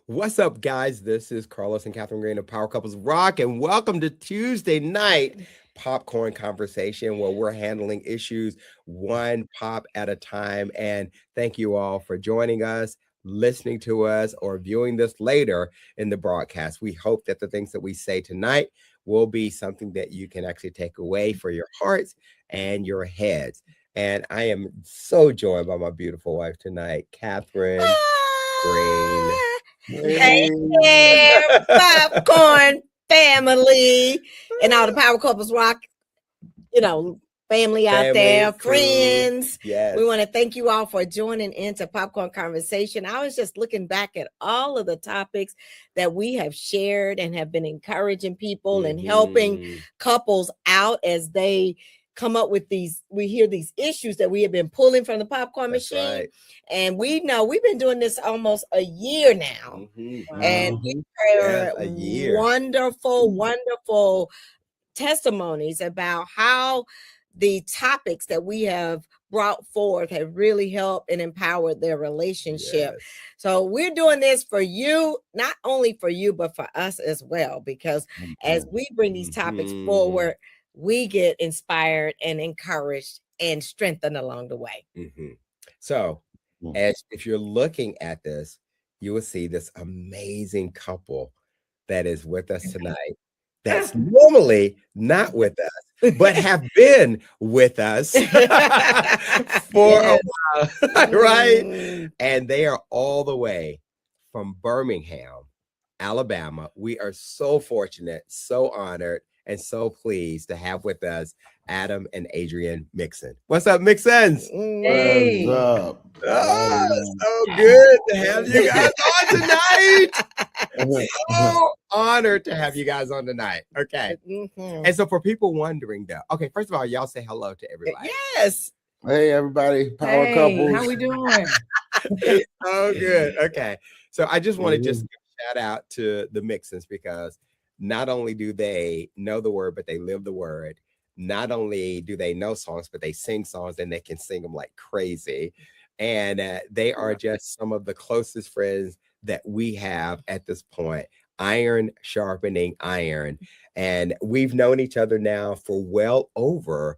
What's up, guys? This is Carlos and Catherine Green of Power Couples Rock, and welcome to Tuesday night popcorn conversation where we're handling issues one pop at a time. And thank you all for joining us, listening to us, or viewing this later in the broadcast. We hope that the things that we say tonight will be something that you can actually take away for your hearts and your heads. And I am so joined by my beautiful wife tonight, Catherine Green. Hey there, popcorn family, and all the Power Couples Rock, family out there, friends. Yes. We want to thank you all for joining into Popcorn Conversation. I was just looking back at all of the topics that we have shared and have been encouraging people and helping couples out as they come up with we hear these issues that we have been pulling from the popcorn machine. Right. And we know we've been doing this almost a year now. And we heard wonderful testimonies about how the topics that we have brought forth have really helped and empowered their relationship. Yes. So we're doing this for you, not only for you, but for us as well, because as we bring these topics forward, we get inspired and encouraged and strengthened along the way. So if you're looking at this, you will see this amazing couple that is with us tonight that's normally not with us, but have been with us for a while, right? And they are all the way from Birmingham, Alabama. We are so fortunate, so honored, and so pleased to have with us Adam and Adrienne Mixon. What's up, Mixons? Hey. What's up? Oh, so good to have you guys on tonight. So honored to have you guys on tonight. Okay. And so for people wondering though, okay, first of all, y'all say hello to everybody. Yes. Hey, everybody. Power couples. How we doing? Oh, good. Okay. So I just want to just give a shout out to the Mixons because not only do they know the word, but they live the word. Not only do they know songs, but they sing songs and they can sing them like crazy. And they are just some of the closest friends that we have at this point. Iron sharpening iron. And we've known each other now for well over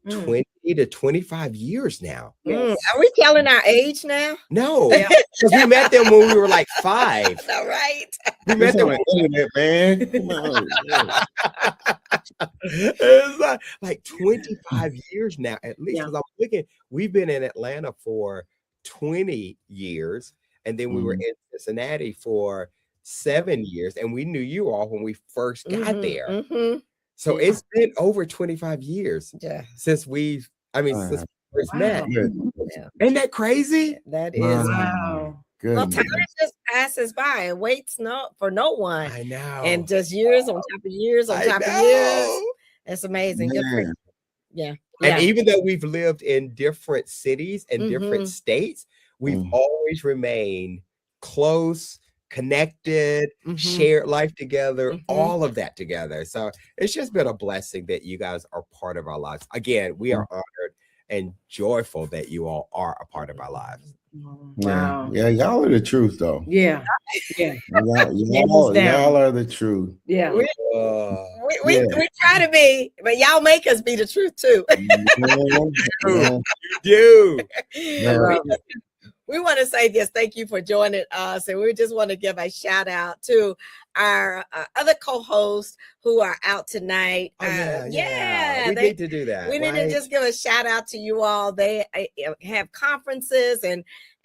20 to 25 years now. Are we telling our age now? No, because we met them when we were like 5. All right. We met them on the internet, man. Come on. It's like 25 years now, at least. Because I'm thinking we've been in Atlanta for 20 years, and then we were in Cincinnati for 7 years, and we knew you all when we first got there. So it's been over 25 years since we first met. Isn't that crazy? That is. Wow. Well, time just passes by and waits for no one. I know. And just years on top of years on top of years. It's amazing. Good for you. Yeah. And even though we've lived in different cities and different states, we've always remained close, connected, shared life together, all of that together. So it's just been a blessing that you guys are part of our lives. Again, we are honored and joyful that you all are a part of our lives. Wow. Yeah, y'all are the truth, though. Yeah. Y'all are the truth. Yeah. We try to be, but y'all make us be the truth too. You do. We want to say this. Thank you for joining us. And we just want to give a shout out to our other co-hosts who are out tonight. We need to do that. We need to just give a shout out to you all. They have conferences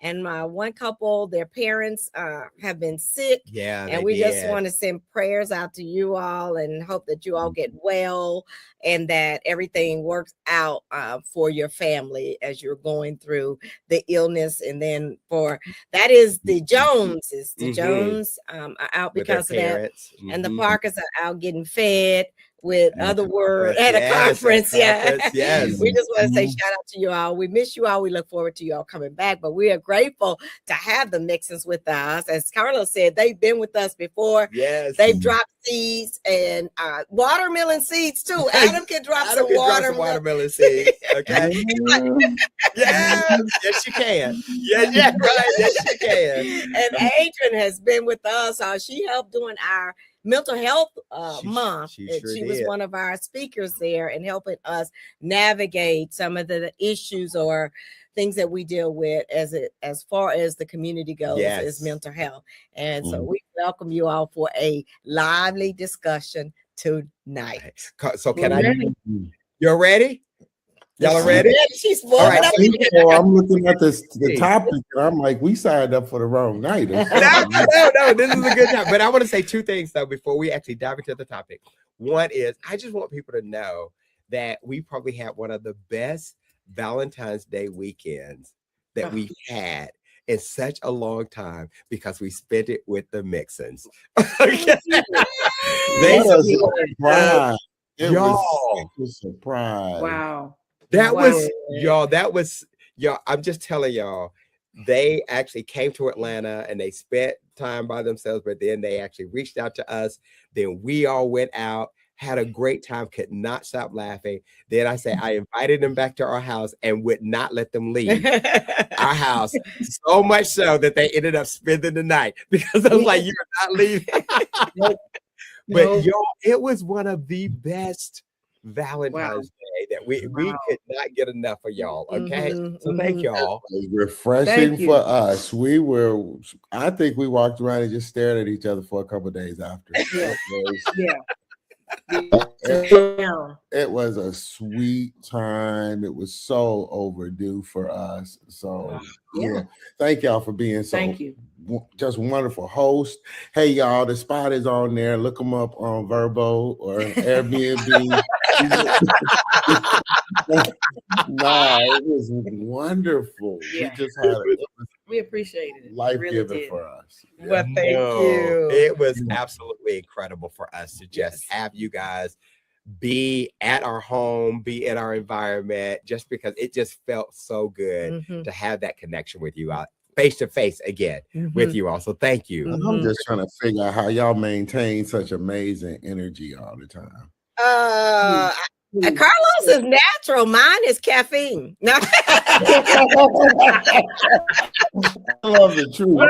and my one couple, their parents have been sick. Yeah. And we just want to send prayers out to you all and hope that you all get well and that everything works out for your family as you're going through the illness. And then that is the Joneses. The Jones are out because of that. And the Parkers are out getting fed with At other the words conference, at a yes, conference. at Yeah. conference, yes. We just want to say Mhm. shout out to you all. We miss you all. We look forward to you all coming back, but we are grateful to have the Mixons with us. As Carlos said, they've been with us before. Yes. They've dropped seeds and watermelon seeds too. Adam can drop Adam some can drop some watermelon. watermelon seeds. Okay. Yes, yes, you can. Yeah, right. Yes, you can. And Adrian has been with us. She helped during our mental health month. She And sure she was did. one of our speakers there and helping us navigate some of the issues or things that we deal with as far as the community goes is Yes. mental health. And so Mhm. we welcome you all for a lively discussion tonight. So can We're I? ready. You're ready? Y'all are ready? She's All right, warming up. So I'm looking at the Hey. topic, and I'm like, we signed up for the wrong night. or No, something. no, this is a good time. But I want to say two things though before we actually dive into the topic. One is I just want people to know that we probably had one of the best Valentine's Day weekends that we've had in such a long time because we spent it with the Mixons. Okay. They What a supported surprise. It y'all. was such a surprise. Wow. That Wow. was y'all. That was y'all. I'm just telling y'all, they actually came to Atlanta and they spent time by themselves, but then they actually reached out to us. Then we all went out, had a great time, could not stop laughing. Then I say I invited them back to our house and would not let them leave our house, so much so that they ended up spending the night because I was like, "You're not leaving." But Nope. y'all, it was one of the best Valentine's Day that we Wow. could not get enough of y'all. Okay, Mhm, so thank mhm. y'all. It was refreshing Thank you. for us. I think we walked around and just stared at each other for a couple of days after. Yeah. Yeah. It was a sweet time. It was so overdue for us. So yeah, thank y'all for being so Thank you. just wonderful host. Hey y'all, the spot is on there. Look them up on Verbo or Airbnb. Nah, it was wonderful. Yeah. We just had it was We appreciated it. life Really giving did. for us. Well, thank you. It was absolutely incredible for us to just have you guys be at our home, be in our environment, just because it just felt so good Mhm, to have that connection with you out face to face again mhm. with you all. So thank you. And I'm just trying to figure out how y'all maintain such amazing energy all the time. Carlos is natural. Mine is caffeine. No. I love the truth.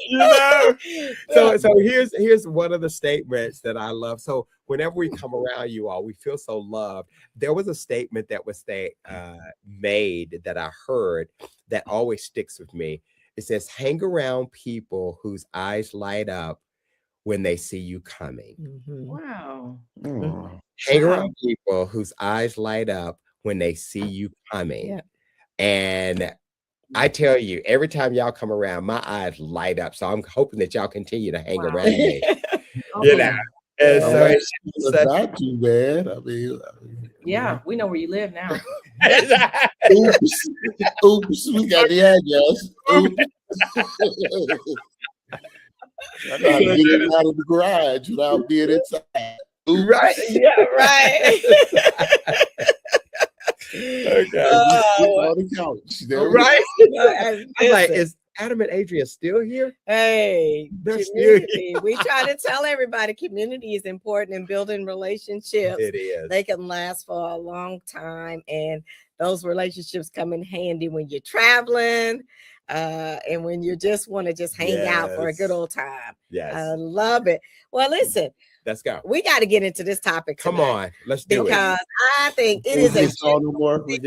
You know? So here's one of the statements that I love. So whenever we come around you all, we feel so loved. There was a statement that was made that I heard that always sticks with me. It says, hang around people whose eyes light up when they see you coming. Mhm. Wow. Oh, Hang around people whose eyes light up when they see you coming. Yeah. And I tell you, every time y'all come around, my eyes light up. So I'm hoping that y'all continue to hang around me. You know, and so Unless it's it's such- not too bad. I mean, Yeah, we know where you live now. oops, oops, we got the address. Oops. I gotta get it out of the garage without being inside. Oops. Right. Yeah, right. Okay. On the couch. There we Right. I'm I'm like, is Adam and Adrian still here? Hey, They're still community. We try to tell everybody community is important in building relationships. It is. They can last for a long time, and those relationships come in handy when you're traveling, and when you just want to just hang out for a good Yes. old time. Yes. I love it. Well, listen, Let's go. we got to get into this topic Come tonight on. Let's do it. because I think it We is a get saw no more. We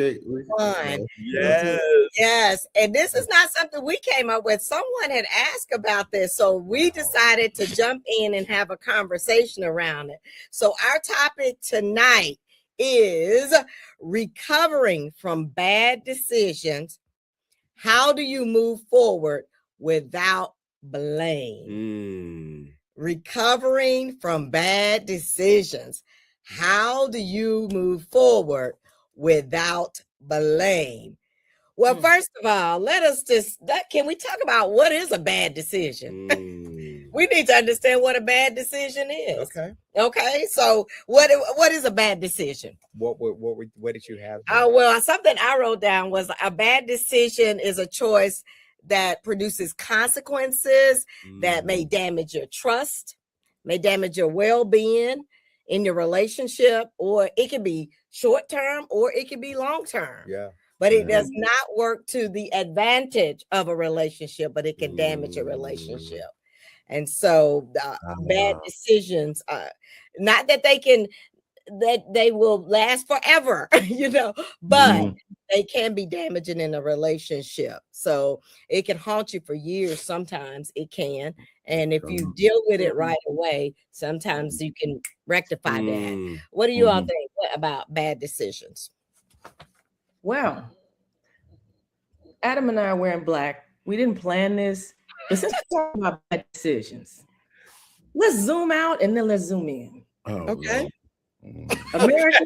fun. Yes. Yes, and this is not something we came up with. Someone had asked about this, so we decided to jump in and have a conversation around it. So our topic tonight is recovering from bad decisions. How do you move forward without blame? Recovering from bad decisions. How do you move forward without blame? Well, first of all, can we talk about what is a bad decision? we need to understand what a bad decision is. Okay. Okay. So what is a bad decision? What did you have? Well, something I wrote down was a bad decision is a choice that produces consequences that may damage your trust, may damage your well-being in your relationship, or it can be short-term or it can be long-term. Yeah. But it does not work to the advantage of a relationship, but it can damage a relationship. And so bad decisions, not that they will last forever, but they can be damaging in a relationship. So it can haunt you for years. Sometimes it can. And if you deal with it right away, sometimes you can rectify that. What do you all think about bad decisions? Well, Adam and I are wearing black. We didn't plan this, but since we're talking about bad decisions, let's zoom out and then let's zoom in. Okay. America,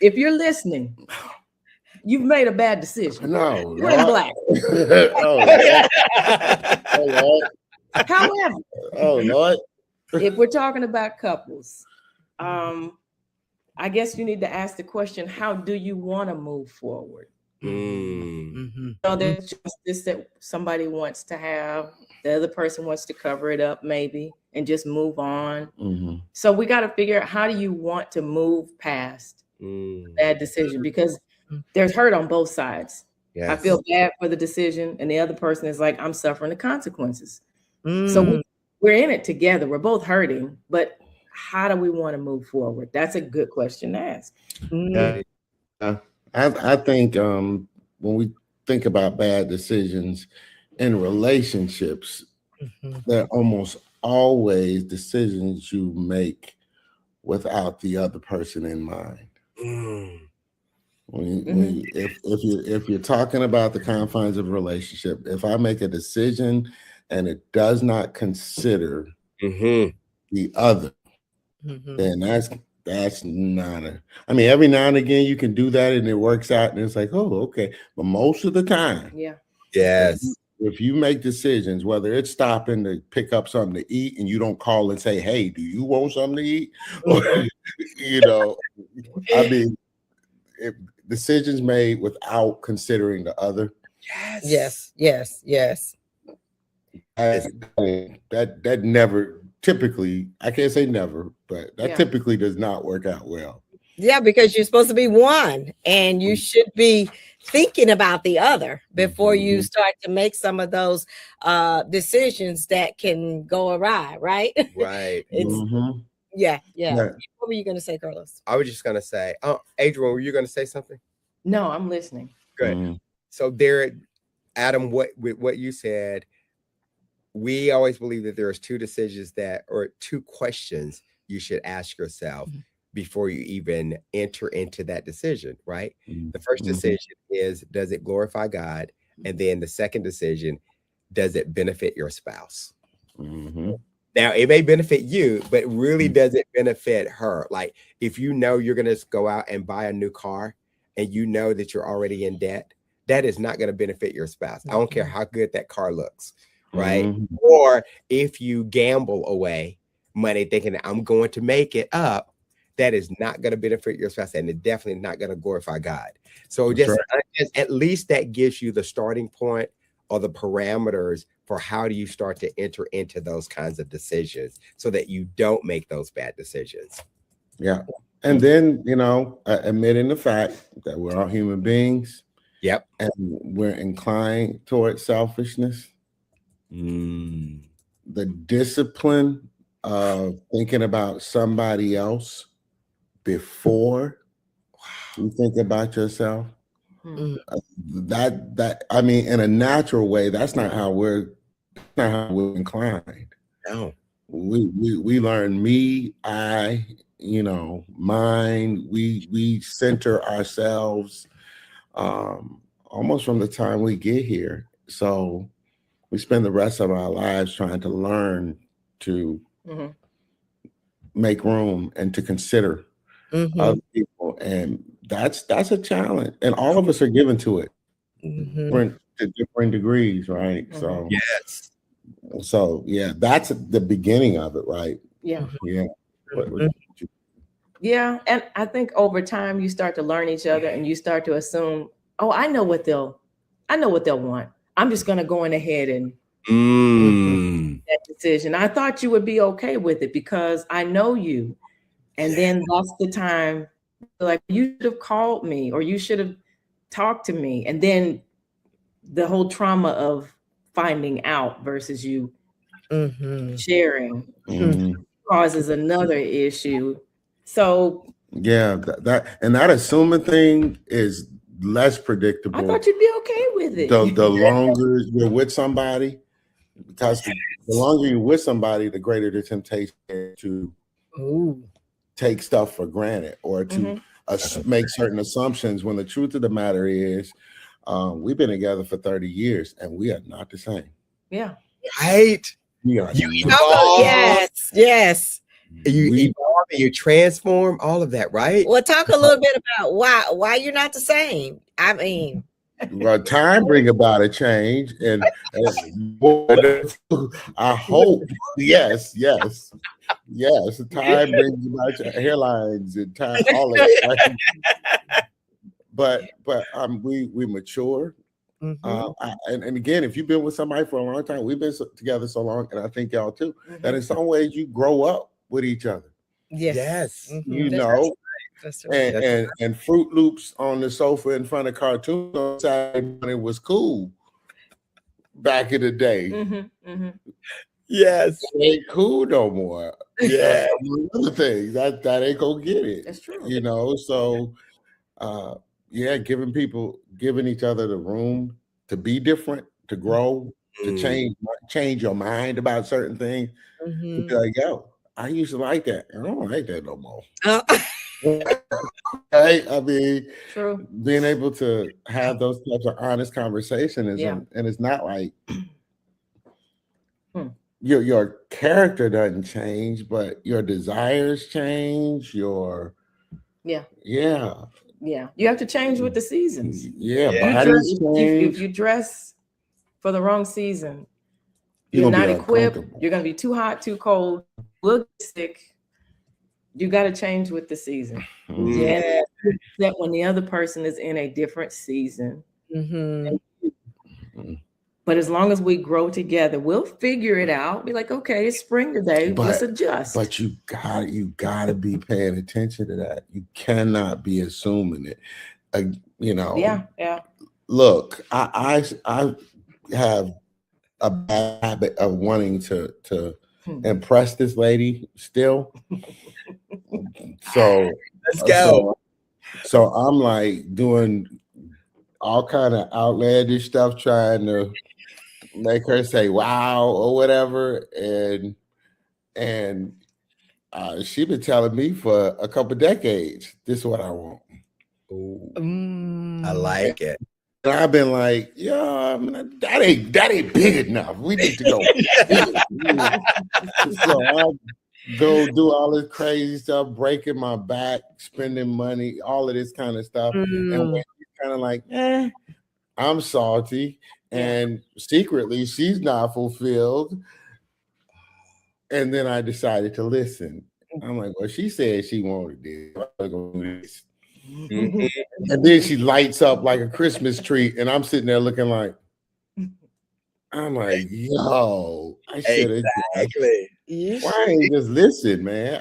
if you're listening, you've made a bad decision. No, We're in black. However, Lord. if we're talking about couples, I guess you need to ask the question, how do you want to move forward? There's justice that somebody wants to have. The other person wants to cover it up maybe and just move on. So we got to figure out, how do you want to move past bad decision? Because there's hurt on both sides. Yes. I feel bad for the decision, and the other person is like, I'm suffering the consequences. So we're in it together. We're both hurting, but how do we want to move forward? That's a good question to ask. I think when we think about bad decisions in relationships, they're almost always decisions you make without the other person in mind. If you're talking about the confines of a relationship, if I make a decision and it does not consider the other, then that's not every now and again you can do that and it works out and it's like, oh, okay. But most of the time, if you make decisions, whether it's stopping to pick up something to eat and you don't call and say, hey, do you want something to eat? Or, if decisions made without considering the other. Yes. That never typically, I can't say never, but that typically does not work out well. Yeah, because you're supposed to be one and you should be thinking about the other before you start to make some of those decisions that can go awry, right? Right. Yeah. What were you going to say, Carlos? I was just going to say, Adrian, were you going to say something? No, I'm listening. Good. So there, Adam, what you said, we always believe that there's two decisions or two questions you should ask yourself before you even enter into that decision, right? The first decision is, does it glorify God? And then the second decision, does it benefit your spouse? Now, it may benefit you, but really does it benefit her? Like, if you know you're going to go out and buy a new car and you know that you're already in debt, that is not going to benefit your spouse. I don't care how good that car looks, right? Or if you gamble away money thinking that I'm going to make it up, that is not going to benefit your spouse, and it's definitely not going to glorify God. So just at least that gives you the starting point or the parameters for how do you start to enter into those kinds of decisions so that you don't make those bad decisions. Yeah. And then, admitting the fact that we're all human beings. Yep. And we're inclined towards selfishness. The discipline of thinking about somebody else before you think about yourself. That in a natural way, that's not how we're inclined. No. We learn me, I, mine. We center ourselves almost from the time we get here. So we spend the rest of our lives trying to learn to make room and to consider other people, and that's a challenge, and all of us are given to it to different degrees, right? So yes, So yeah, that's the beginning of it, right? Yeah. Yeah. Yeah. And I think over time you start to learn each other and you start to assume, oh, I know what they'll want. I'm just gonna go in ahead and that decision. I thought you would be okay with it because I know you. And then that's the time, like, you should have called me or you should have talked to me. And then the whole trauma of finding out versus you sharing causes another issue. So yeah, that assuming thing is less predictable. I thought you'd be okay with it. The longer you're with somebody, because the longer you're with somebody, the greater the temptation to take stuff for granted or to make certain assumptions, when the truth of the matter is we've been together for 30 years and we are not the same. Yeah. Right. We are Yes. You evolve and you transform, all of that, right? Well, talk a little bit about why you're not the same. I mean, well, time bring about a change, and I hope, yes. Time brings about your hairlines and time, all of that. Right? But we mature. And again, if you've been with somebody for a long time, we've been together so long, and I think y'all too, that in some ways you grow up with each other. Yes. You know. That's right. And Fruit Loops on the sofa in front of cartoons on Saturday morning was cool back in the day. Yes, it ain't cool no more. Yeah, other things that ain't gonna get it. That's true. You know, so giving each other the room to be different, to grow, to change your mind about certain things. To be like, yo, I used to like that. I don't like that no more. Right? I mean, true. Being able to have those types of honest conversations, and it's not like your character doesn't change, but your desires change. You have to change with the seasons. If you dress for the wrong season, you're not equipped. You're gonna be too hot, too cold. We'll get sick. You got to change with the season. Yeah, that when the other person is in a different season. But as long as we grow together, we'll figure it out. Be like, okay, it's spring today. Let's adjust. But you gotta be paying attention to that. You cannot be assuming it. Yeah. Look, I have a bad habit of wanting to impress this lady still. So let's go. So I'm like doing all kind of outlandish stuff, trying to make her say wow or whatever, and she been telling me for a couple decades, this is what I want. I like it. And I've been like, that ain't big enough. We need to go. So I go do all this crazy stuff, breaking my back, spending money, all of this kind of stuff. And when she's kind of like, I'm salty, and secretly she's not fulfilled. And then I decided to listen. I'm like, well, she said she wanted this. I'm gonna do this. And then she lights up like a Christmas tree, and I'm sitting there looking like, I'm like, yo, I should have. Exactly. Why ain't just listen, man?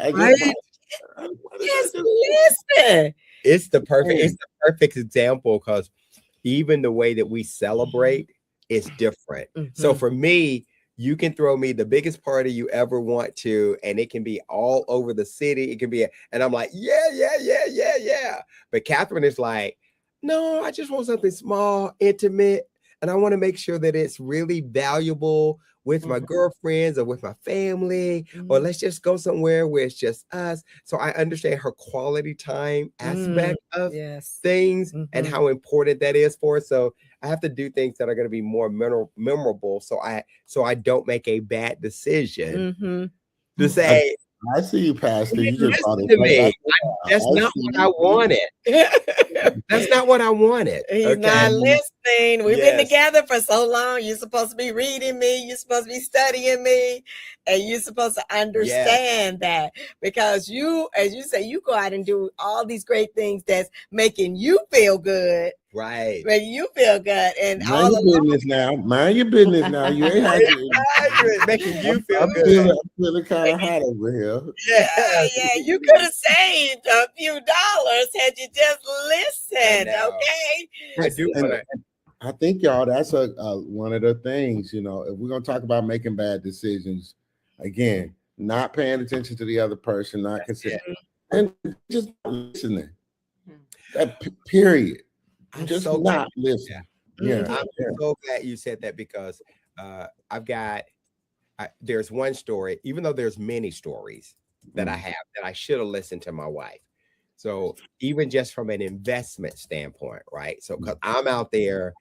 Just listen. It's the perfect example, because even the way that we celebrate is different. So for me, you can throw me the biggest party you ever want to, and it can be all over the city. It can be, and I'm like, yeah. But Catherine is like, no, I just want something small, intimate, and I want to make sure that it's really valuable with my girlfriends or with my family, or let's just go somewhere where it's just us. So I understand her quality time aspect of things and how important that is for us. So I have to do things that are going to be more memorable, so I don't make a bad decision to say, I see you, Pastor. You just listen to me. That's not what I wanted. That's not what I wanted. He's not listening. We've been together for so long. You're supposed to be reading me. You're supposed to be studying me. And you're supposed to understand that, because you, as you say, you go out and do all these great things that's making you feel good. Right. Making you feel good. And mind your business now. Mind your business now. You ain't had to. Making you feel good. I'm feeling kind of hot over here. Yeah. You could have saved a few dollars had you just listened. Okay. I do. I think, y'all, that's one of the things, if we're going to talk about making bad decisions, again, not paying attention to the other person, not considering, and just listening. Period. I'm just so not listening. I'm so glad you said that, because there's one story, even though there's many stories that I have that I should have listened to my wife. So even just from an investment standpoint, right? So because I'm out there,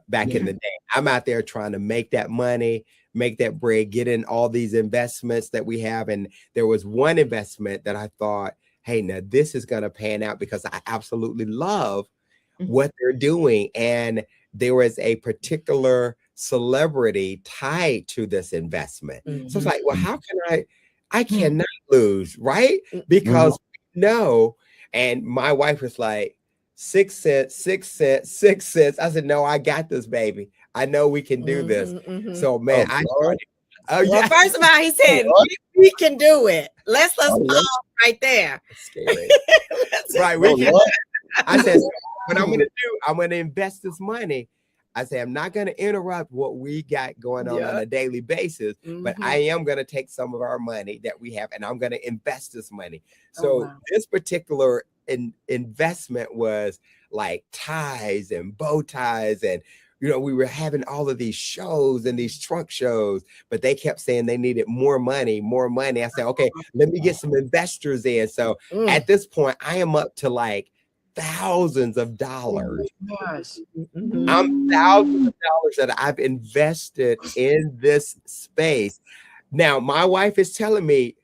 back in the day, I'm out there trying to make that money, make that bread, get in all these investments that we have. And there was one investment that I thought, hey, now this is going to pan out, because I absolutely love what they're doing. And there was a particular celebrity tied to this investment. So it's like, well, how can I cannot lose, right? Because no. And my wife was like, 6 cents, 6 cents, 6 cents. I said, no, I got this, baby. I know we can do this. So, man, well, first of all, he said, we can do it. Let's pause right there. Scary. Right. We can. I said, what I'm going to do, I'm going to invest this money. I say, I'm not going to interrupt what we got going on a daily basis, but I am going to take some of our money that we have, and I'm going to invest this money. So this particular investment was like ties and bow ties, and we were having all of these shows and these trunk shows, but they kept saying they needed more money. I said, okay, let me get some investors in. So at this point, I am up to like thousands of dollars. I'm thousands of dollars that I've invested in this space. Now, my wife is telling me,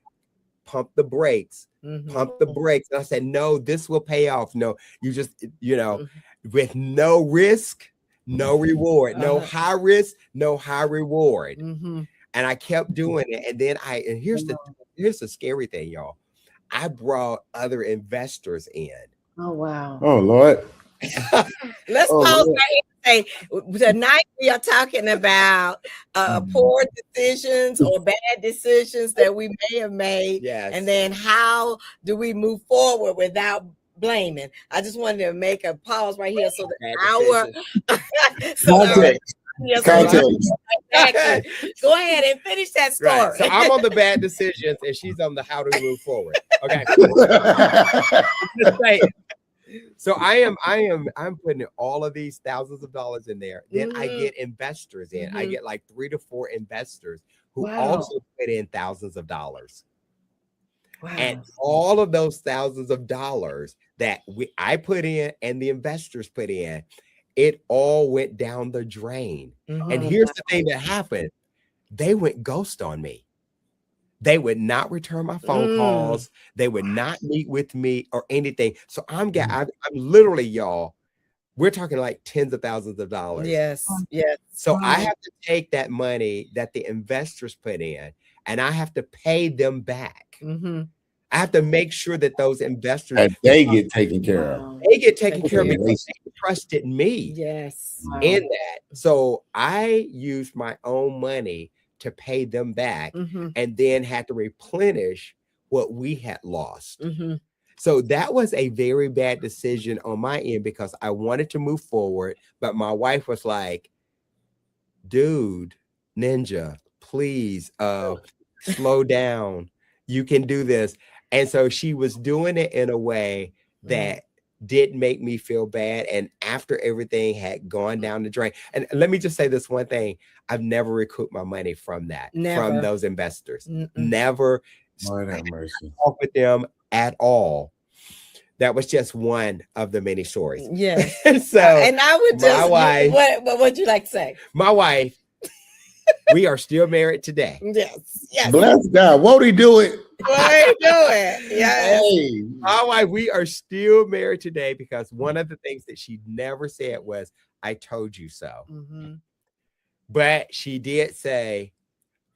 pump the brakes. Pump the brakes. And I said, no, this will pay off. No, you just, with no risk, no reward, no high risk, no high reward. And I kept doing it. And then here's the scary thing, y'all. I brought other investors in. Oh, wow. Oh, Lord. Let's pause right here and say, tonight we are talking about poor decisions or bad decisions that we may have made. And then how do we move forward without blaming? I just wanted to make a pause right here so that Go ahead and finish that story. Right. So I'm on the bad decisions and she's on the how to move forward. Okay. So I'm putting all of these thousands of dollars in there. Then I get investors in. I get like 3 to 4 investors who also put in thousands of dollars. And all of those thousands of dollars that I put in and the investors put in, it all went down the drain. And here's the thing that happened. They went ghost on me. They would not return my phone calls. They would not meet with me or anything. So I'm literally, y'all, we're talking like tens of thousands of dollars. Yes. So I have to take that money that the investors put in and I have to pay them back. I have to make sure that those investors and they get taken care of. They get taken care of because they trusted me. In that. So I used my own money to pay them back and then had to replenish what we had lost. So that was a very bad decision on my end because I wanted to move forward, but my wife was like, dude, Ninja, please slow down. You can do this. And so she was doing it in a way that didn't make me feel bad. And after everything had gone down the drain, and let me just say this one thing, I've never recouped my money from that, from those investors. Never talk with them at all. That was just one of the many stories. Yes. So, and I would just, what would you like to say? My wife We are still married today. Yes. Yes. Bless God. Won't he do it? Why you doing? Yes. Hey. My wife, we are still married today because one of the things that she never said was, I told you so. Mm-hmm. But she did say,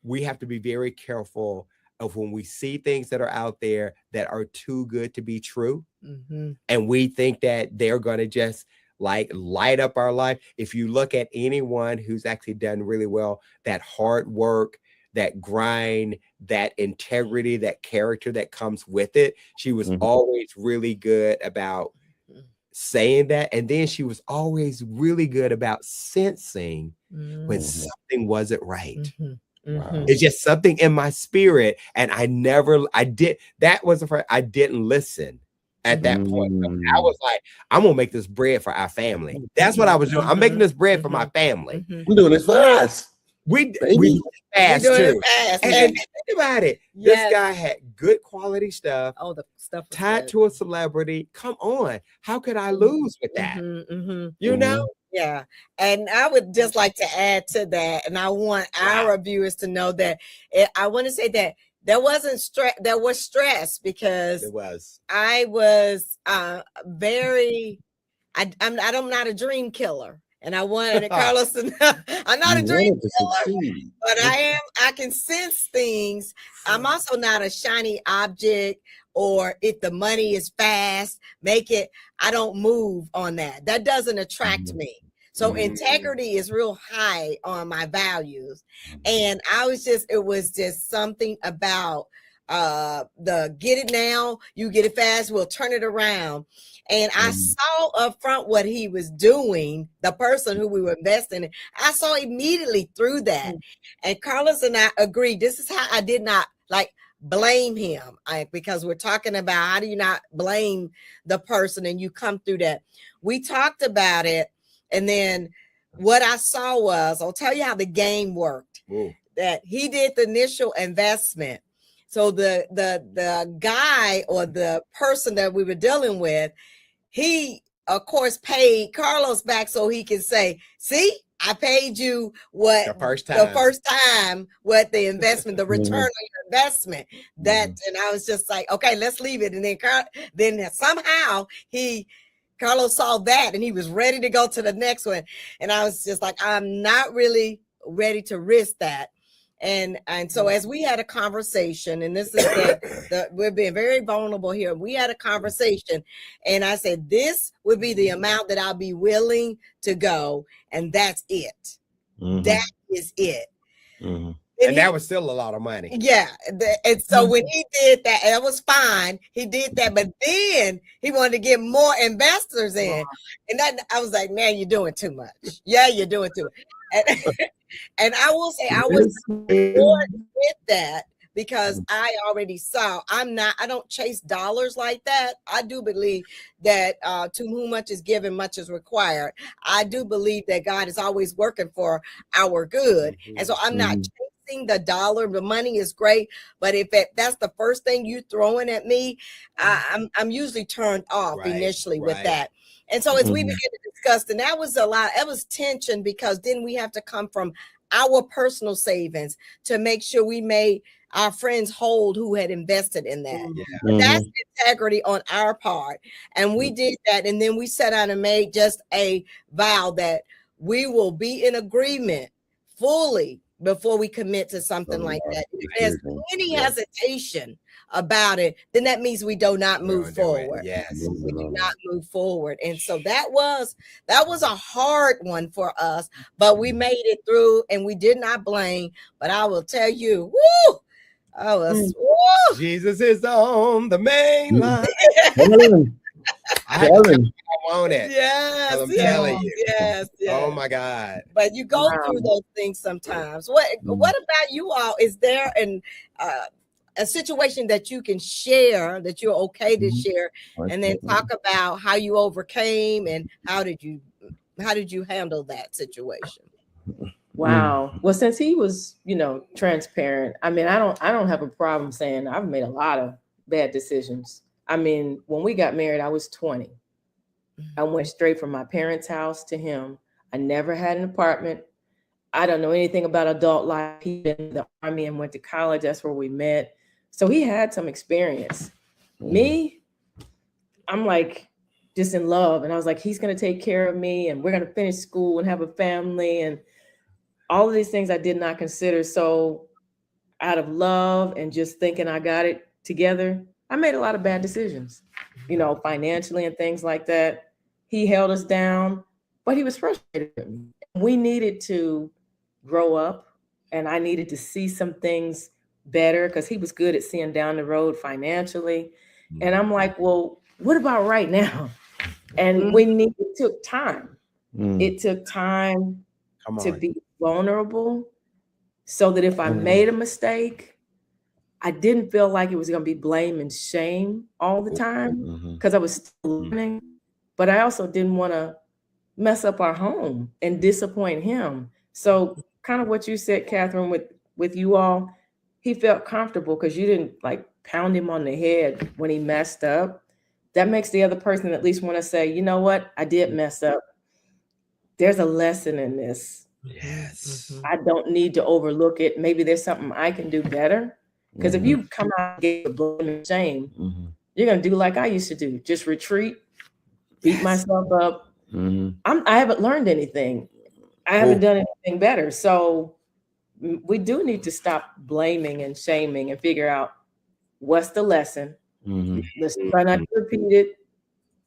we have to be very careful of when we see things that are out there that are too good to be true. Mm-hmm. And we think that they're going to just like light up our life. If you look at anyone who's actually done really well, that hard work, that grind, that integrity, that character that comes with it, she was always really good about saying that. And then she was always really good about sensing when something wasn't right. Mm-hmm. It's just something in my spirit. And I didn't listen at that point. I was like, I'm going to make this bread for our family. That's what I was doing. I'm making this bread for my family. We're doing this for us. We fast too. And think about it. Yes. This guy had good quality stuff. Oh, the stuff tied to a celebrity. Come on. How could I lose with that? You know? Yeah. And I would just like to add to that. And I want our viewers to know that I want to say that there wasn't stress. There was stress because it was. I was I'm not a dream killer. And I wanted Carlos to know I'm not a dream killer, but I can sense things. I'm also not a shiny object, or if the money is fast, I don't move on that. That doesn't attract me. So integrity is real high on my values. And it was just something about the get it now, you get it fast, we'll turn it around. And I saw up front what he was doing, the person who we were investing in. I saw immediately through that. And Carlos and I agreed. This is how I did not blame him. Because we're talking about how do you not blame the person and you come through that. We talked about it. And then what I saw was, I'll tell you how the game worked. That he did the initial investment. So the guy or the person that we were dealing with, he, of course, paid Carlos back so he can say, see, I paid you what the first time, what the investment, the return on your investment. And I was just like, okay, let's leave it. And then somehow Carlos saw that and he was ready to go to the next one. And I was just like, I'm not really ready to risk that. And so as we had a conversation, and this is we're being very vulnerable here. We had a conversation and I said, this would be the amount that I'll be willing to go. And that's it. That is it. And that was still a lot of money. Yeah. And so when he did that, it was fine. He did that, but then he wanted to get more investors in. And I was like, man, you're doing too much. Yeah, you're doing too much. And I will say I was bored with that because I already saw I don't chase dollars like that. I do believe that to whom much is given, much is required. I do believe that God is always working for our good. And so I'm not chasing the dollar. The money is great, but if that's the first thing you throwing at me, I'm usually turned off initially with that. And so as we began to discuss, and that was a lot, it was tension because then we have to come from our personal savings to make sure we made our friends hold who had invested in that. That's integrity on our part. And we did that. And then we sat down and made just a vow that we will be in agreement fully before we commit to something like that. If there's any hesitation about it, then that means we do not move forward. Yes, we do not move forward. And so that was a hard one for us, but we made it through and we did not blame. But I will tell you, woo! Jesus is on the main line. I want it. Yes, I'm telling you. Yes. Oh my God. But you go through those things sometimes. What about you all? Is there a situation that you can share that you're okay to share, and then talk about how you overcame and how did you handle that situation? Wow. Well, since he was, transparent, I mean, I don't have a problem saying I've made a lot of bad decisions. I mean, when we got married, I was 20. I went straight from my parents' house to him. I never had an apartment. I don't know anything about adult life. He'd been in the Army and went to college. That's where we met. So he had some experience. Me, I'm like just in love. And I was like, he's going to take care of me and we're going to finish school and have a family and all of these things I did not consider. So out of love and just thinking I got it together, I made a lot of bad decisions, you know, financially and things like that. He held us down, but he was frustrated with me. We needed to grow up and I needed to see some things better because he was good at seeing down the road financially. And I'm like, well, what about right now? And it took time. It took time to be vulnerable so that if I made a mistake, I didn't feel like it was going to be blame and shame all the time because I was still learning. But I also didn't want to mess up our home and disappoint him. So kind of what you said, Catherine, with you all, he felt comfortable because you didn't like pound him on the head when he messed up. That makes the other person at least want to say, you know what? I did mess up. There's a lesson in this. Yes. I don't need to overlook it. Maybe there's something I can do better. Because if you come out and get blame and shame, you're going to do like I used to do. Just retreat, beat myself up. I haven't learned anything. I haven't done anything better. So we do need to stop blaming and shaming and figure out what's the lesson. Let's try not to repeat it.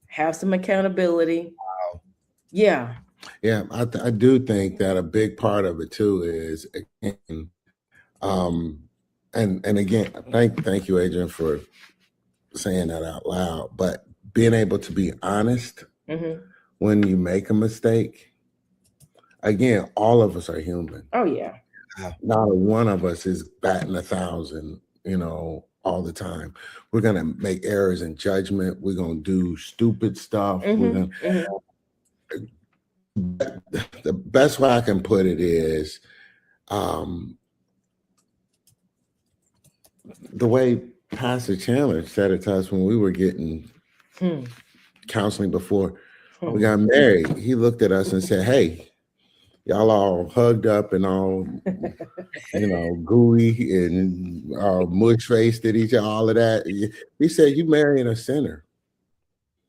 Have some accountability. Wow. Yeah. Yeah, I do think that a big part of it too is, again, and again, thank you, Adrian, for saying that out loud. But being able to be honest when you make a mistake. Again, all of us are human. Oh yeah. Not one of us is batting 1,000, you know, all the time. We're gonna make errors in judgment. We're gonna do stupid stuff. The best way I can put it is the way Pastor Chandler said it to us when we were getting counseling before we got married. He looked at us and said, hey, y'all all hugged up and all, you know, gooey and mush-faced at each other, all of that. He said, you marrying a sinner.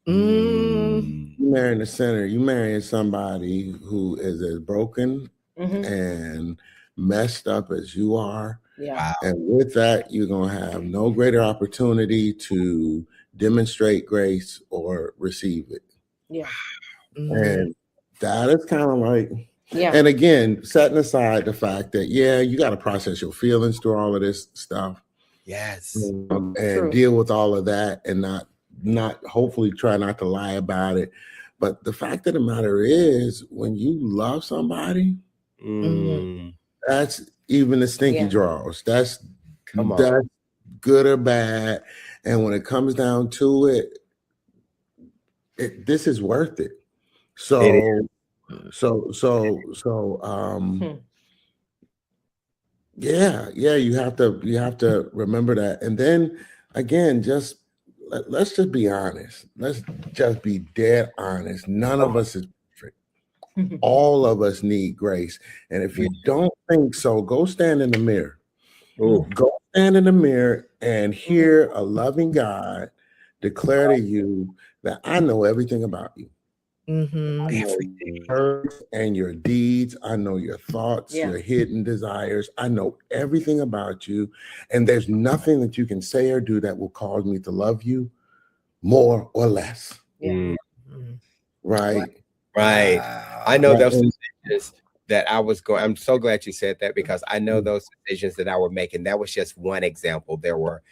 You marrying a sinner. You marrying somebody who is as broken and messed up as you are. Yeah. And with that, you're going to have no greater opportunity to demonstrate grace or receive it. Yeah. And that is kind of like, and again, setting aside the fact that, you got to process your feelings through all of this stuff. Yes. And deal with all of that and not hopefully try not to lie about it. But the fact of the matter is, when you love somebody, that's even the stinky draws. That's good or bad. And when it comes down to it, this is worth it. So you have to remember that. And then again, let's just be honest. Let's just be dead honest. None of us is perfect. All of us need grace. And if you don't think so, go stand in the mirror. Go stand in the mirror and hear a loving God declare to you that I know everything about you. I know your words and your deeds. I know your thoughts, your hidden desires. I know everything about you. And there's nothing that you can say or do that will cause me to love you more or less. Right. I know those decisions that I was going. I'm so glad you said that, because I know those decisions that I were making. That was just one example. There were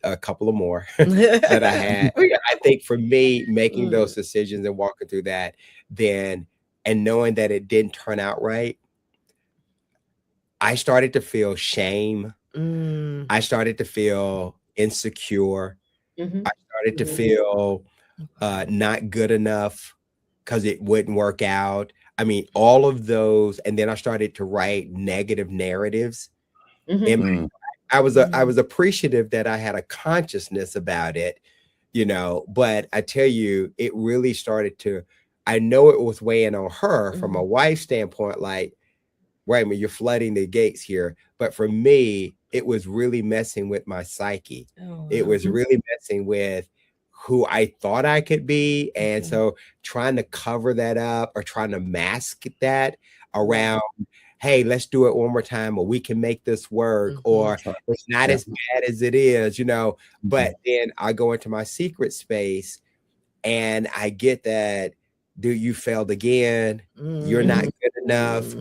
a couple of more that I had. I think for me, making those decisions and walking through that, and knowing that it didn't turn out right, I started to feel shame. I started to feel insecure. I started to feel not good enough because it wouldn't work out. I mean, all of those. And then I started to write negative narratives. I was appreciative that I had a consciousness about it, you know, but I tell you, it really started to, I know it was weighing on her from a wife's standpoint. Like, wait a minute, you're flooding the gates here. But for me, it was really messing with my psyche. It was really messing with who I thought I could be. And so trying to cover that up or trying to mask that around, hey, let's do it one more time, or we can make this work, or it's not as bad as it is, you know. But then I go into my secret space and I get that, dude, you failed again. You're not good enough.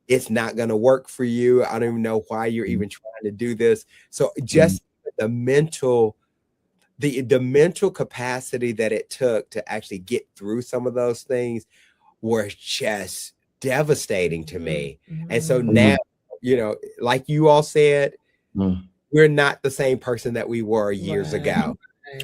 It's not going to work for you. I don't even know why you're even trying to do this. So just the mental capacity that it took to actually get through some of those things were just devastating to me. And so now, you know, like you all said, we're not the same person that we were years ago.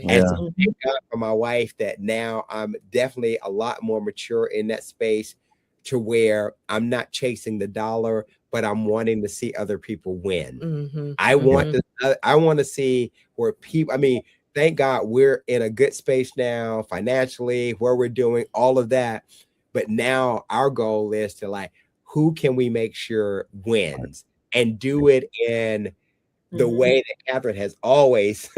And so thank God for my wife that now I'm definitely a lot more mature in that space, to where I'm not chasing the dollar, but I'm wanting to see other people win. I want to see where people, I mean, thank God we're in a good space now financially, where we're doing all of that. But now our goal is to, like, who can we make sure wins, and do it in the way that Catherine has always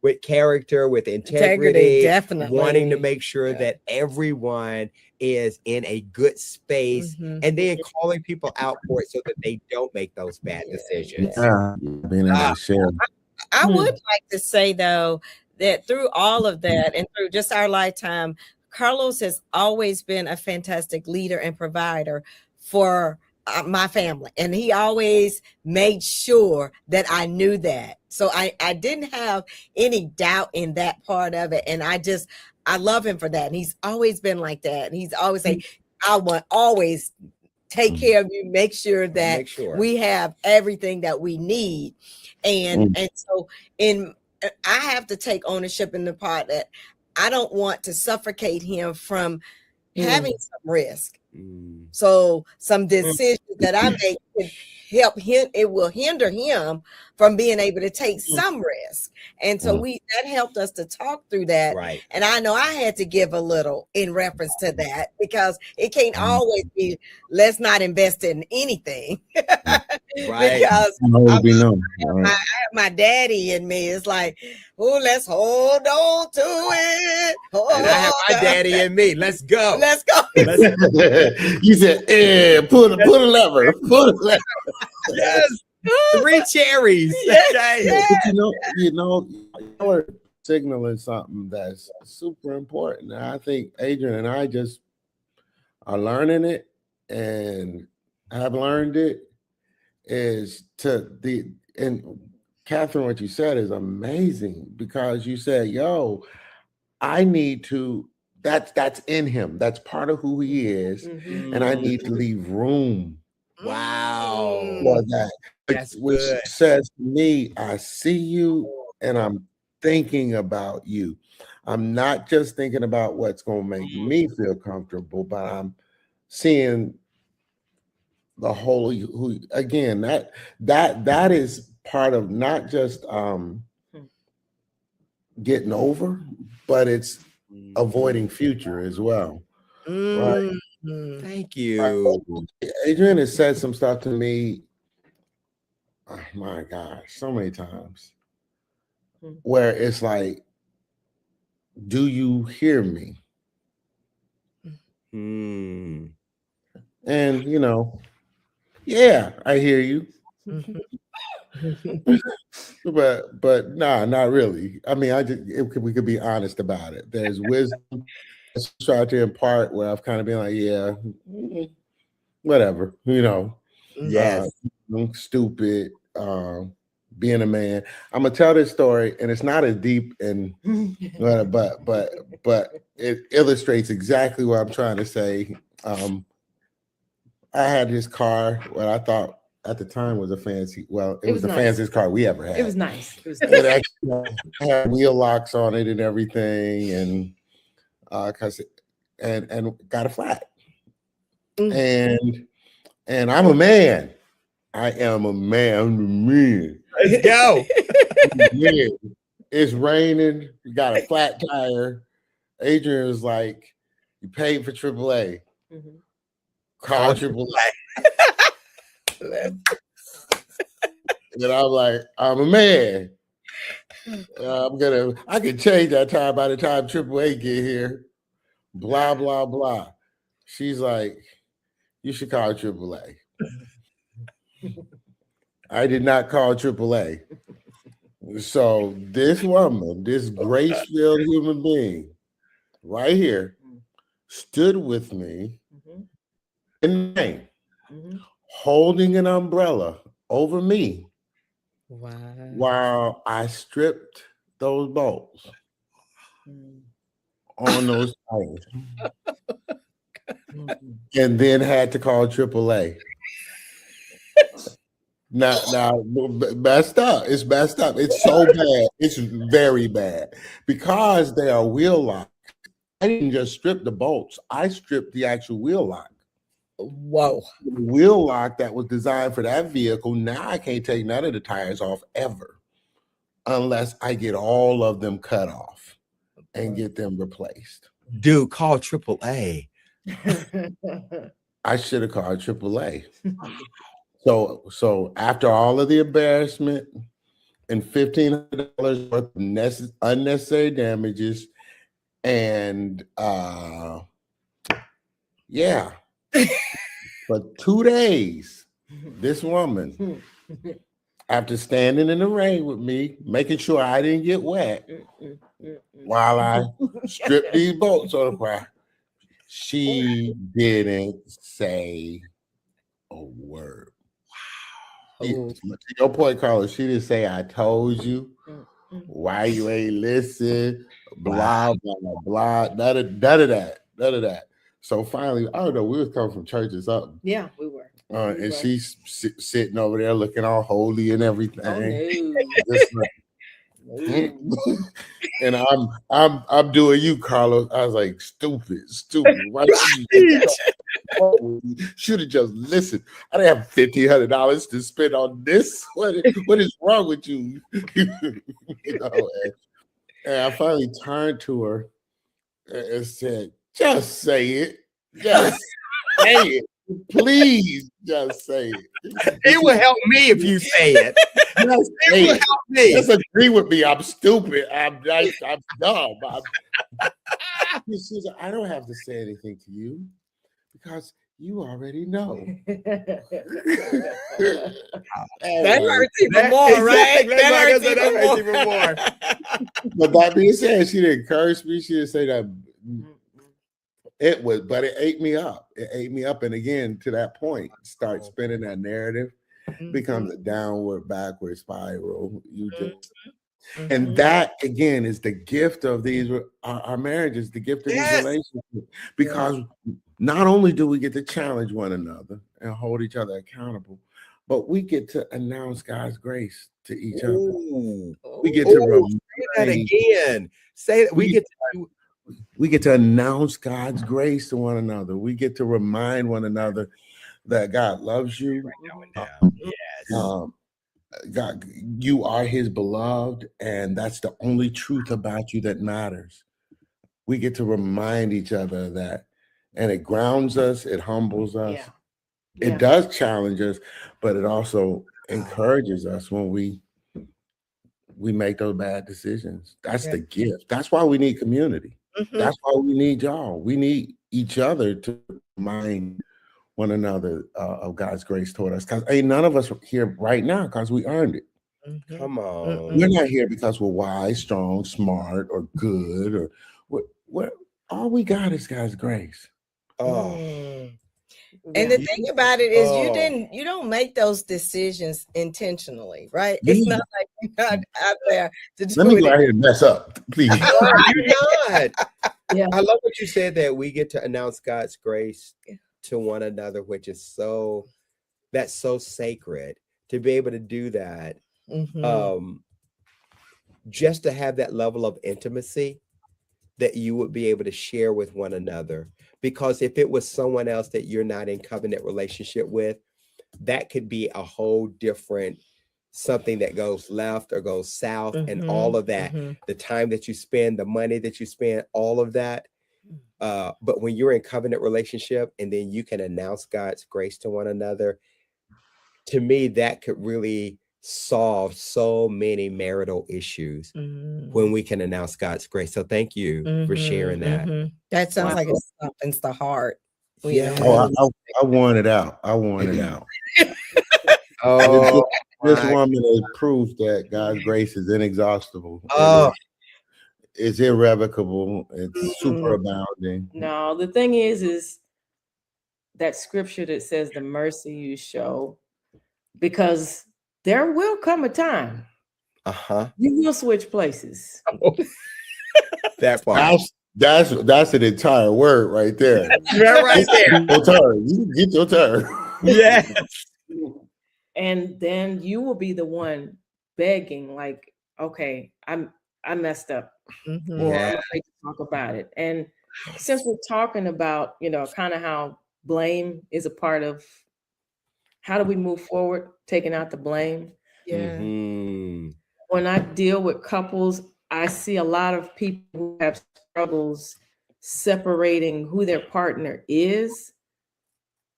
with character, with integrity, definitely wanting to make sure that everyone is in a good space, and then calling people out for it so that they don't make those bad decisions. Being able to share. I would like to say, though, that through all of that and through just our lifetime, Carlos has always been a fantastic leader and provider for my family. And he always made sure that I knew that. So I didn't have any doubt in that part of it. And I love him for that. And he's always been like that. And he's always saying, I want always take care of you, make sure that we have everything that we need. And so I have to take ownership in the part that I don't want to suffocate him from having some risk. So some decisions that I make can help him, it will hinder him from being able to take some risk. And so that helped us to talk through that. Right. And I know I had to give a little in reference to that, because it can't always be, let's not invest in anything. Because my daddy in me is like, oh, let's hold on to it. And I have my daddy in me. Let's go. Let's go. You said, pull a lever. Pull a lever. Yes. 3 cherries. You know, you're signaling something that's super important. And I think Adrian and I just are learning it, and have learned it, is and Catherine, what you said is amazing, because you said, yo, I need to, that's in him. That's part of who he is. And I need to leave room for that. Which says to me, I see you and I'm thinking about you. I'm not just thinking about what's going to make me feel comfortable, but I'm seeing the whole, who, again, that is part of not just getting over, but it's avoiding future as well. Right? Thank you. Adrian has said some stuff to me, oh my gosh, so many times, where it's like, do you hear me? And you know, yeah, I hear you. but nah, not really. I mean, we could be honest about it. There's wisdom that's tried to impart where I've kind of been like, yeah, whatever, you know. I'm stupid, being a man. I'm gonna tell this story, and it's not as deep, and but it illustrates exactly what I'm trying to say. I had this car, what I thought at the time was a fancy, it was the fanciest car we ever had. It was nice. It actually had wheel locks on it and everything, and and got a flat. And I'm a man. I am a man. I'm a man. Let's go. It's raining. You got a flat tire. Adrian was like, you paid for AAA. Call AAA. And I'm like, I'm a man. I can change that time by the time AAA get here. Blah, blah, blah. She's like, you should call AAA. I did not call AAA. So this woman, this grace-filled human being right here, stood with me in the rain, holding an umbrella over me. Wow. While I stripped those bolts on those tires. And then had to call AAA. Now, messed up. It's messed up. It's so bad. It's very bad because they are wheel lock. I didn't just strip the bolts. I stripped the actual wheel lock. Whoa. The wheel lock that was designed for that vehicle. Now I can't take none of the tires off ever unless I get all of them cut off and get them replaced. Dude, call AAA. I should have called AAA. So after all of the embarrassment and $1,500 worth of unnecessary damages, and yeah, for 2 days, this woman, after standing in the rain with me, making sure I didn't get wet while I stripped these bolts on the fire, she didn't say a word. To your point, Carlos, she didn't say, I told you, why you ain't listen, blah, blah, blah, none of that. So finally, I don't know, we was coming from church or something. Yeah, we were. And she's sitting over there looking all holy and everything. And I'm doing you, Carlos. I was like, stupid. Why should have just listened. I didn't have $1,500 to spend on this. What is wrong with you? You know, and I finally turned to her and said, just say it. Just say it. Please just say it. It will help me if you say it. It will help me. Just agree with me. I'm stupid. I'm dumb. She's like, I don't have to say anything to you because you already know. That hurts even more, right? That hurts even more. But that being said, she didn't curse me. She didn't say that. But it ate me up. It ate me up. And again, to that point, start spinning that narrative, becomes a downward, backward spiral. And that again is the gift of these our marriages, the gift of these relationships. Because not only do we get to challenge one another and hold each other accountable, but we get to announce God's grace to each other. We get to say that again. Say that we get to announce God's grace to one another. We get to remind one another that God loves you. God, you are his beloved, and that's the only truth about you that matters. We get to remind each other of that, and it grounds us, it humbles us. It does challenge us, but it also encourages us when we make those bad decisions. That's the gift. That's why we need community. That's why we need y'all. We need each other to remind one another of God's grace toward us. Because ain't none of us here right now because we earned it. Come on. We're not here because we're wise, strong, smart, or good. Or what? All we got is God's grace. And the thing about it is you don't make those decisions intentionally, right? It's not like you're not out there to do it. Let me go ahead and mess up, please. You're not. I love what you said, that we get to announce God's grace to one another, which is that's so sacred to be able to do that. Just to have that level of intimacy that you would be able to share with one another. Because if it was someone else that you're not in covenant relationship with, that could be a whole different something that goes left or goes south, and all of that, the time that you spend, the money that you spend, all of that. But when you're in covenant relationship and then you can announce God's grace to one another, to me, that could really solve so many marital issues when we can announce God's grace. So thank you for sharing that. That sounds like it softens the heart. Yeah. I want it out. I want it out. Oh, this woman is proof that God's grace is inexhaustible. Oh, it's irrevocable. It's super abounding. No, the thing is that scripture that says the mercy you show, because there will come a time you will switch places. That part. That's an entire word right there. Right there. Your turn. You get your turn. Yes. And then you will be the one begging, like, okay, I messed up. Or I'm afraid to talk about it. And since we're talking about, kind of how blame is a part of how do we move forward, taking out the blame. Yeah. When I deal with couples, I see a lot of people who have struggles separating who their partner is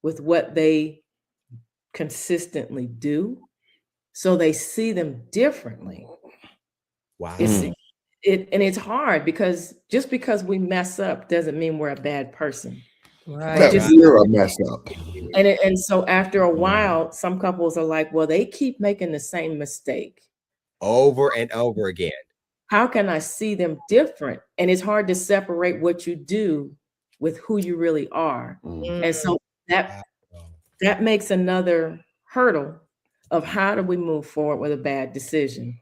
with what they consistently do. So they see them differently. Wow. And it's hard because just because we mess up doesn't mean we're a bad person. Right. You're a mess up. And so after a while, some couples are like, well, they keep making the same mistake over and over again. How can I see them different? And it's hard to separate what you do with who you really are. And so that makes another hurdle of how do we move forward with a bad decision.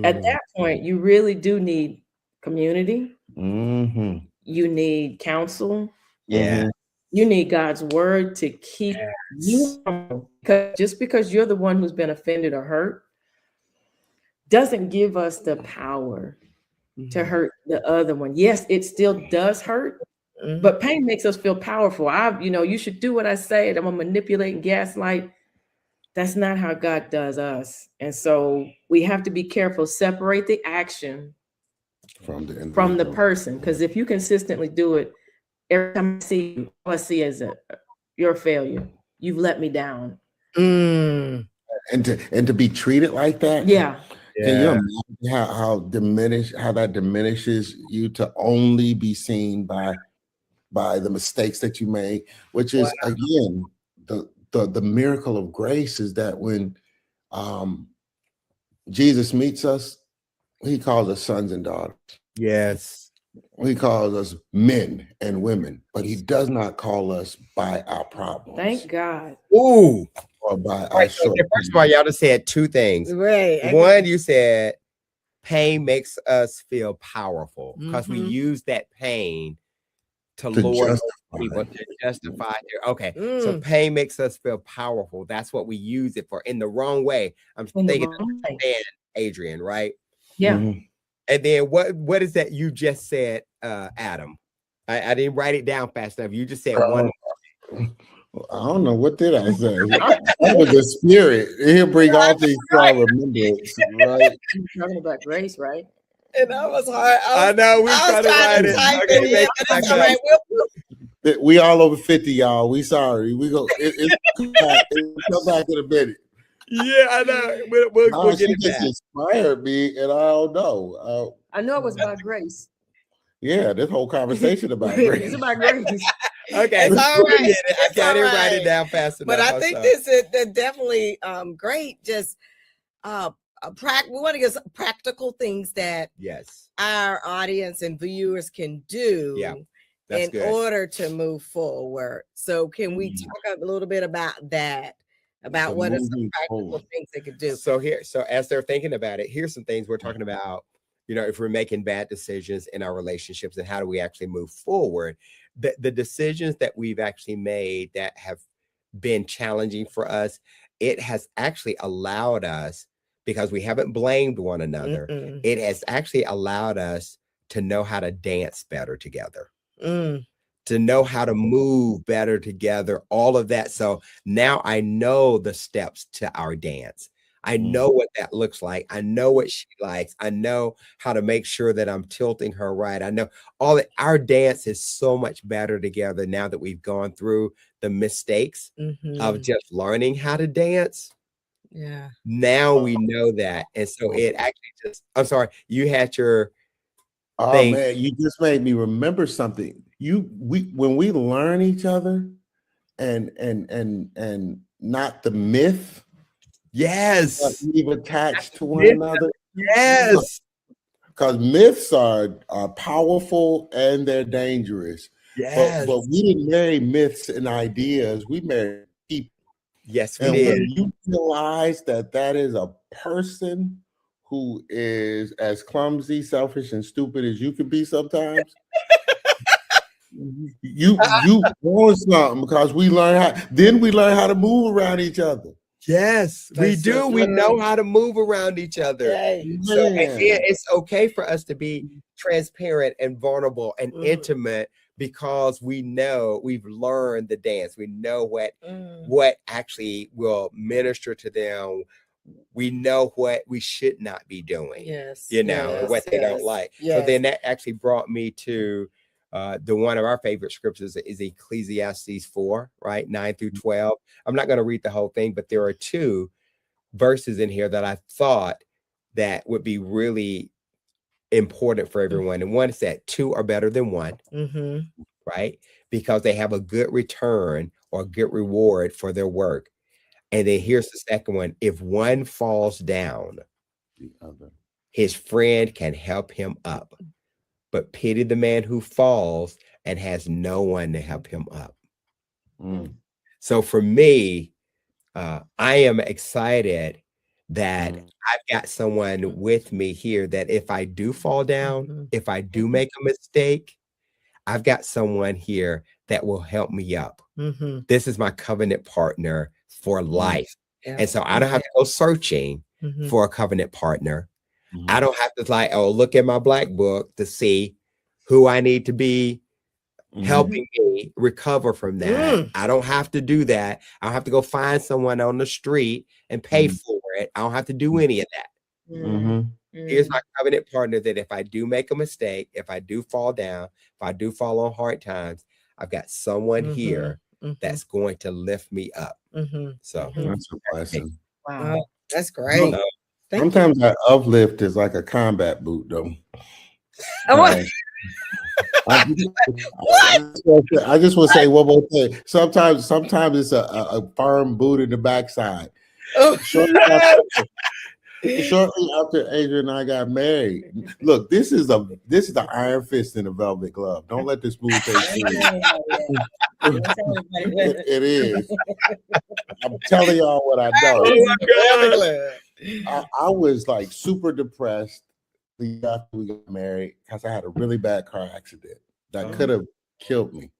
At that point, you really do need community. You need counsel. Yeah. You need God's word to keep you from, because just because you're the one who's been offended or hurt doesn't give us the power to hurt the other one. Yes, it still does hurt, but pain makes us feel powerful. You should do what I say. I'm gonna manipulate and gaslight. That's not how God does us. And so we have to be careful, separate the action from the person. Because if you consistently do it, every time I see you, all I see is you're a failure. You've let me down. And to be treated like that. Yeah. Can you imagine how that diminishes you to only be seen by the mistakes that you made, which is again the miracle of grace is that when Jesus meets us, he calls us sons and daughters. Yes. He calls us men and women, but he does not call us by our problems. Thank God. Ooh. Or by our first of all, y'all just said two things. Right. One, you said pain makes us feel powerful because we use that pain to lure people to justify their so pain makes us feel powerful. That's what we use it for in the wrong way. I'm thinking Adrian, right? Yeah. And then what is that you just said, Adam? I didn't write it down fast enough. You just said one. I don't know, what did I say? That was the spirit. He'll bring all things to our remembrance, right? You're talking about grace, right? And that was hard. I know we trying to write it. We all over 50, y'all. We sorry. We go. It'll come back in a minute. Yeah, I know. We'll get it back. Inspired me, and I don't know. I know it was about grace. Yeah, this whole conversation about grace. It's about grace. Okay, it's all right. I didn't write it down fast enough. But I think this is definitely great. Just we want to get some practical things that our audience and viewers can do in order to move forward. So can we talk a little bit about that? About what are some practical things they could do? So as they're thinking about it, here's some things we're talking about. If we're making bad decisions in our relationships and how do we actually move forward? The decisions that we've actually made that have been challenging for us, it has actually allowed us, because we haven't blamed one another, it has actually allowed us to know how to dance better together, to know how to move better together, all of that. So now I know the steps to our dance. I know what that looks like. I know what she likes. I know how to make sure that I'm tilting her right. I know all that. Our dance is so much better together now that we've gone through the mistakes of just learning how to dance. Yeah. Now we know that. And so it actually just, I'm sorry, you had your thing. Man, you just made me remember something. When we learn each other and not the myth. Yes. We've attached to one another. Yes. Because myths are powerful and they're dangerous. Yes. But we didn't marry myths and ideas. We married people. Yes, we and did. When you realize that is a person who is as clumsy, selfish, and stupid as you can be sometimes, you want something because we learn how to move around each other. Yes, we do. We know how to move around each other. So it's okay for us to be transparent and vulnerable and intimate because we know we've learned the dance. We know what actually will minister to them. We know what we should not be doing. What they don't like. So then that actually brought me to the one of our favorite scriptures is Ecclesiastes 4, right? 9 through 12. I'm not going to read the whole thing, but there are 2 verses in here that I thought that would be really important for everyone. And one is that 2 are better than 1, right? Because they have a good return or good reward for their work. And then here's the second one. If one falls down, his friend can help him up. But pity the man who falls and has no one to help him up. So for me, I am excited that I've got someone with me here that if I do fall down, if I do make a mistake, I've got someone here that will help me up. This is my covenant partner for life. And so I don't have to go searching for a covenant partner. I don't have to look at my black book to see who I need to be helping me recover from that. I don't have to do that. I don't have to go find someone on the street and pay for it. I don't have to do any of that. Here's my covenant partner that if I do make a mistake, if I do fall down, if I do fall on hard times, I've got someone here that's going to lift me up. So that's a blessing. Wow, that's great. Sometimes that uplift is like a combat boot, though. I just want to say one more thing. Sometimes it's a firm boot in the backside. Shortly after Adrian and I got married, look, this is the iron fist in a velvet glove. Don't let this move take you. It is. I'm telling y'all what I know. I was like super depressed after we got married because I had a really bad car accident that could have killed me.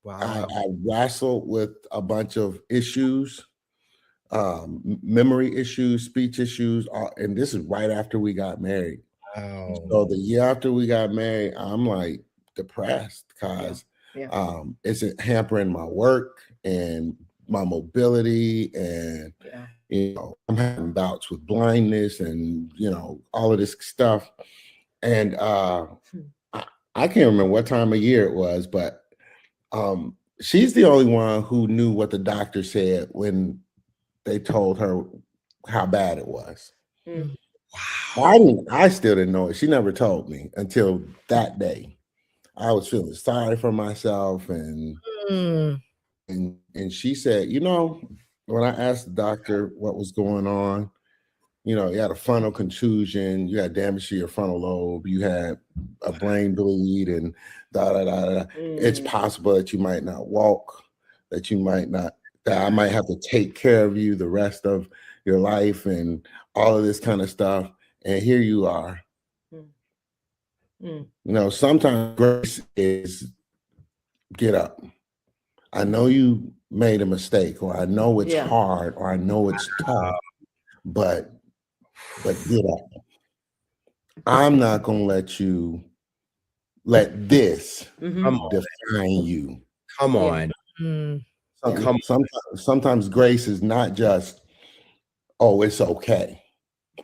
Wow. I wrestled with a bunch of issues, memory issues, speech issues, and this is right after we got married. Wow. So the year after we got married, I'm like depressed because it's hampering my work and my mobility, and I'm having bouts with blindness and all of this stuff. And I can't remember what time of year it was, but she's the only one who knew what the doctor said when they told her how bad it was. Wow. I still didn't know it. She never told me until that day. I was feeling sorry for myself, and she said, when I asked the doctor what was going on, you had a frontal contusion, you had damage to your frontal lobe, you had a brain bleed, and It's possible that you might not walk, that I might have to take care of you the rest of your life, and all of this kind of stuff. And here you are. Sometimes grace is get up. I know you made a mistake, or I know it's hard, or I know it's tough, but get up. I'm not going to let this define you. Come on. Sometimes grace is not just oh, it's okay,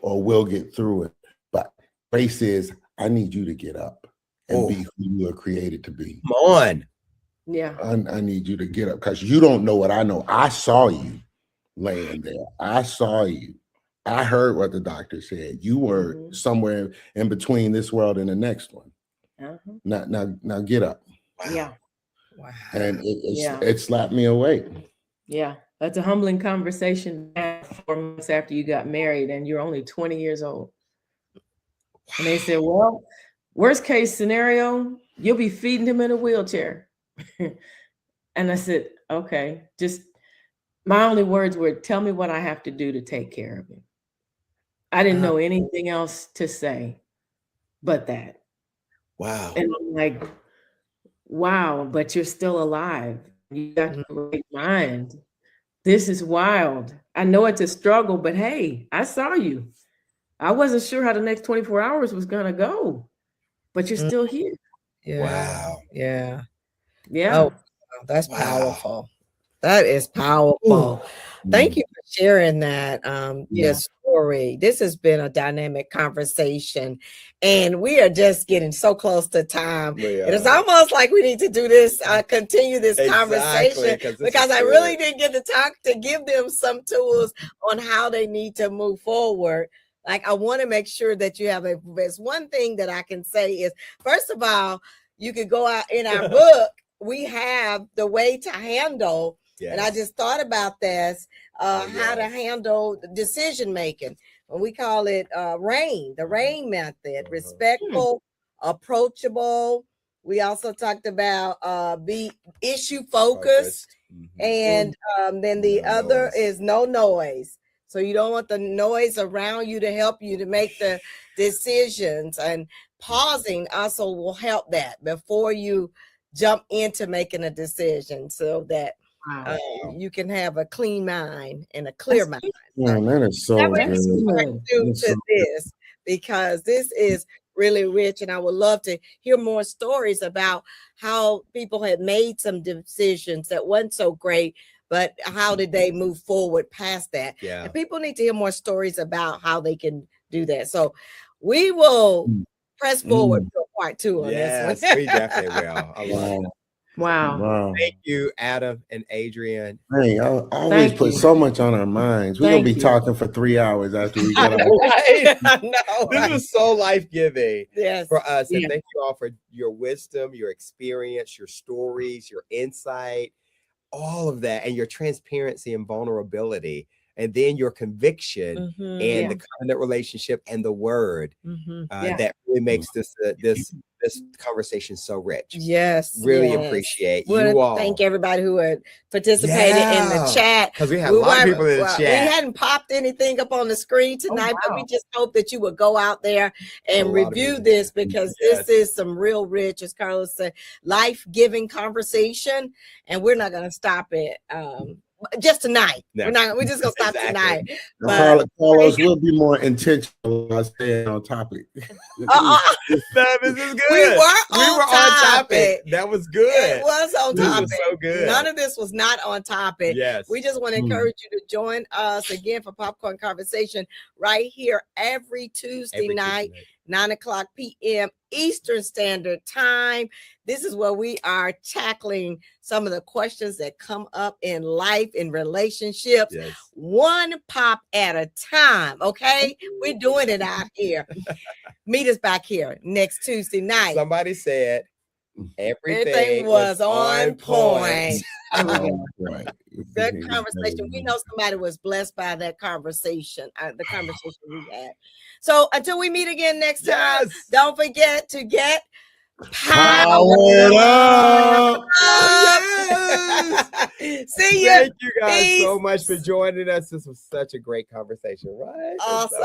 or we'll get through it. But grace is, I need you to get up and be who you are created to be. Come on. Yeah. I need you to get up because you don't know what I know. I saw you laying there. I saw you. I heard what the doctor said. You were somewhere in between this world and the next one. Now get up. Wow. Yeah. Wow. And it slapped me awake. Yeah. That's a humbling conversation 4 months after you got married and you're only 20 years old. And they said, well, worst case scenario, you'll be feeding him in a wheelchair. And I said, okay, just my only words were, tell me what I have to do to take care of him. I didn't know anything else to say but that. Wow. And I'm like, wow, but you're still alive. You got the right mind. This is wild. I know it's a struggle, but hey, I saw you. I wasn't sure how the next 24 hours was going to go, but you're still here. Yeah. Wow. Yeah. Yeah. Oh, that's powerful. That is powerful. Thank you for sharing that your story. This has been a dynamic conversation, and we are just getting so close to time. It is almost like we need to do this, continue this conversation, because I really didn't get to give them some tools on how they need to move forward. Like, I want to make sure that you have there's one thing that I can say is, first of all, you could go out in our book. We have the way to handle, and I just thought about this, how to handle decision making. And we call it RAIN, the RAIN method: respectful, approachable. We also talked about be issue focused, and then the other is no noise. So you don't want the noise around you to help you to make the decisions, and pausing also will help that before you jump into making a decision, so that you can have a clean mind and a clear mind. Yeah, that is so good. To this, because this is really rich, and I would love to hear more stories about how people had made some decisions that wasn't so great, but how did they move forward past that? And people need to hear more stories about how they can do that. So we will press forward to part 2 on this one. We definitely will. I love it. Wow. Thank you, Adam and Adrienne. Hey, I always put so much on our minds. We're going to be talking for 3 hours after we get out. This was so life-giving for us. And thank you all for your wisdom, your experience, your stories, your insight, all of that, and your transparency and vulnerability, and then your conviction and the covenant relationship and the word that really makes this conversation so rich. Really appreciate you all. Thank everybody who had participated in the chat, because we had a lot of people in the chat. We hadn't popped anything up on the screen tonight, but we just hope that you would go out there and review this, because this is some real rich, as Carlos said, life-giving conversation, and we're not going to stop it just tonight. We're just gonna stop tonight. But Carlos, we'll be more intentional about staying on topic. This is good. We were on topic. That was good. It was on topic. Was so good. None of this was not on topic. Yes. We just want to encourage you to join us again for Popcorn Conversation right here every Tuesday night. 9:00 p.m. Eastern Standard Time. This is where we are tackling some of the questions that come up in life, in relationships, one pop at a time. Okay, we're doing it out here. Meet us back here next Tuesday night. Somebody said everything was on point. Good conversation. We know somebody was blessed by that conversation, the conversation we had. So until we meet again next time, don't forget to get powered up. See you. Thank you guys so much for joining us. This was such a great conversation, right? Awesome.